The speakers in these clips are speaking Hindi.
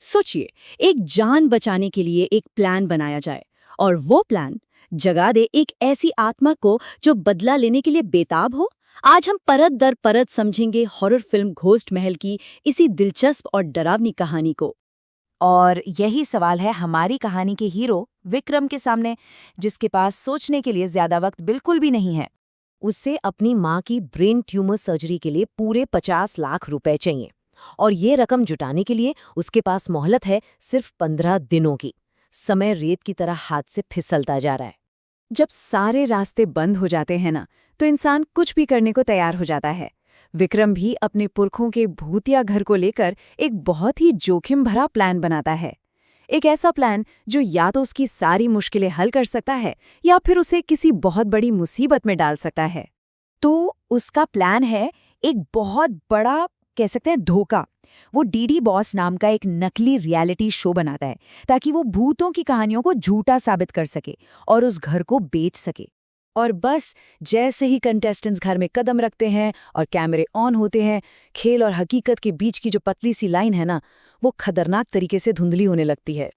सोचिए, एक जान बचाने के लिए एक प्लान बनाया जाए और वो प्लान जगा दे एक ऐसी आत्मा को जो बदला लेने के लिए बेताब हो। आज हम परत दर परत समझेंगे हॉरर फिल्म घोस्ट महल की इसी दिलचस्प और डरावनी कहानी को। और यही सवाल है हमारी कहानी के हीरो विक्रम के सामने, जिसके पास सोचने के लिए ज्यादा वक्त बिल्कुल भी नहीं है। उसे अपनी माँ की ब्रेन ट्यूमर सर्जरी के लिए पूरे 50 लाख रुपए चाहिए और ये रकम जुटाने के लिए उसके पास मोहलत है सिर्फ 15 दिनों की। समय रेत की तरह हाथ से फिसलता जा रहा है। जब सारे रास्ते बंद हो जाते हैं ना, तो इंसान कुछ भी करने को तैयार हो जाता है। विक्रम भी अपने पुरखों के भूतिया घर को लेकर एक बहुत ही जोखिम भरा प्लान बनाता है। एक ऐसा प्लान जो या तो उसकी सारी मुश्किलें हल कर सकता है या फिर उसे किसी बहुत बड़ी मुसीबत में डाल सकता है। तो उसका प्लान है एक बहुत बड़ा, कह सकते हैं, धोखा। वो डीडी बॉस नाम का एक नकली रियलिटी शो बनाता है ताकि वो भूतों की कहानियों को झूठा साबित कर सके और उस घर को बेच सके। और बस जैसे ही कंटेस्टेंट्स घर में कदम रखते हैं और कैमरे ऑन होते हैं, खेल और हकीकत के बीच की जो पतली सी लाइन है ना, वो खतरनाक तरीके से धुंधली होने लगती है।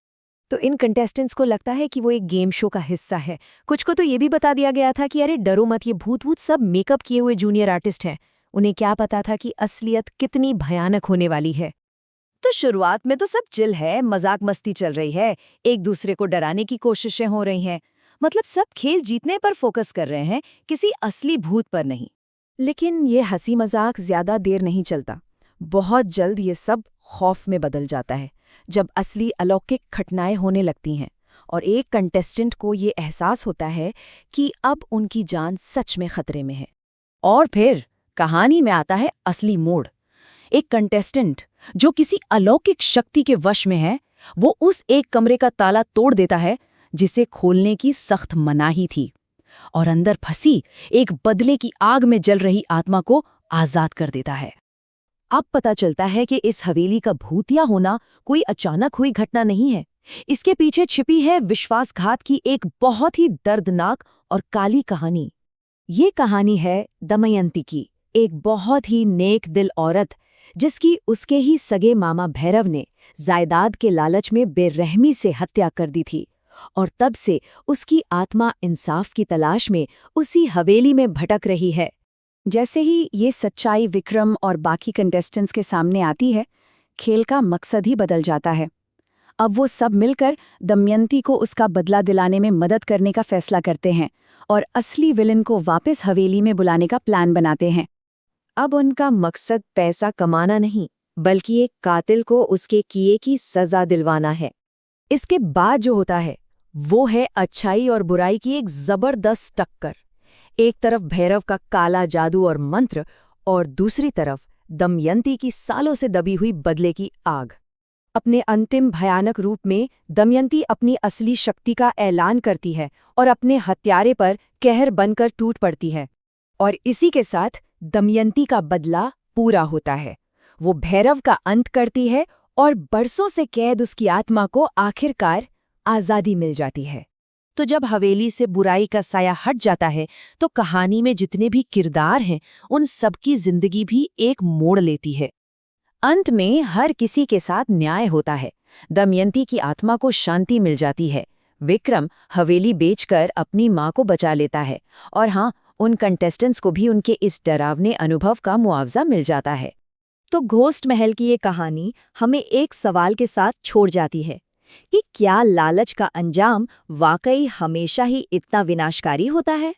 तो इन कंटेस्टेंट्स को लगता है कि वो एक गेम शो का हिस्सा है। कुछ को तो ये भी बता दिया गया था कि अरे डरो मत, ये भूत वूत सब मेकअप किए हुए जूनियर आर्टिस्ट हैं। उन्हें क्या पता था कि असलियत कितनी भयानक होने वाली है। तो शुरुआत में तो सब चिल है, मजाक मस्ती चल रही है, एक दूसरे को डराने की कोशिशें हो रही हैं। मतलब सब खेल जीतने पर फोकस कर रहे हैं, किसी असली भूत पर नहीं। लेकिन ये हंसी मजाक ज्यादा देर नहीं चलता। बहुत जल्द ये सब खौफ में बदल जाता है, जब असली अलौकिक घटनाएं होने लगती हैं और एक कंटेस्टेंट को ये एहसास होता है कि अब उनकी जान सच में खतरे में है। और फिर कहानी में आता है असली मोड़। एक कंटेस्टेंट जो किसी अलौकिक शक्ति के वश में है, वो उस एक कमरे का ताला तोड़ देता है जिसे खोलने की सख्त मनाही थी, और अंदर फंसी एक बदले की आग में जल रही आत्मा को आजाद कर देता है। अब पता चलता है कि इस हवेली का भूतिया होना कोई अचानक हुई घटना नहीं है। इसके पीछे छिपी है विश्वासघात की एक बहुत ही दर्दनाक और काली कहानी। ये कहानी है दमयंती की, एक बहुत ही नेक दिल औरत जिसकी उसके ही सगे मामा भैरव ने जायदाद के लालच में बेरहमी से हत्या कर दी थी, और तब से उसकी आत्मा इंसाफ की तलाश में उसी हवेली में भटक रही है। जैसे ही ये सच्चाई विक्रम और बाकी कंटेस्टेंट्स के सामने आती है, खेल का मकसद ही बदल जाता है। अब वो सब मिलकर दमयंती को उसका बदला दिलाने में मदद करने का फैसला करते हैं और असली विलन को वापस हवेली में बुलाने का प्लान बनाते हैं। अब उनका मकसद पैसा कमाना नहीं, बल्कि एक कातिल को उसके किए की सजा दिलवाना है। इसके बाद जो होता है वो है अच्छाई और बुराई की एक जबरदस्त टक्कर। एक तरफ भैरव का काला जादू और मंत्र, और दूसरी तरफ दमयंती की सालों से दबी हुई बदले की आग। अपने अंतिम भयानक रूप में दमयंती अपनी असली शक्ति का ऐलान करती है और अपने हत्यारे पर कहर बनकर टूट पड़ती है। और इसी के साथ दमयंती का बदला पूरा होता है। वो भैरव का अंत करती है और बरसों से कैद उसकी आत्मा को आखिरकार आज़ादी मिल जाती है। तो जब हवेली से बुराई का साया हट जाता है, तो कहानी में जितने भी किरदार हैं, उन सबकी जिंदगी भी एक मोड़ लेती है। अंत में हर किसी के साथ न्याय होता है। दमयंती की आत्मा को शांति मिल जाती है, विक्रम हवेली बेचकर अपनी माँ को बचा लेता है, और हाँ, उन कंटेस्टेंट्स को भी उनके इस डरावने अनुभव का मुआवजा मिल जाता है। तो घोस्ट महल की ये कहानी हमें एक सवाल के साथ छोड़ जाती है कि क्या लालच का अंजाम वाकई हमेशा ही इतना विनाशकारी होता है?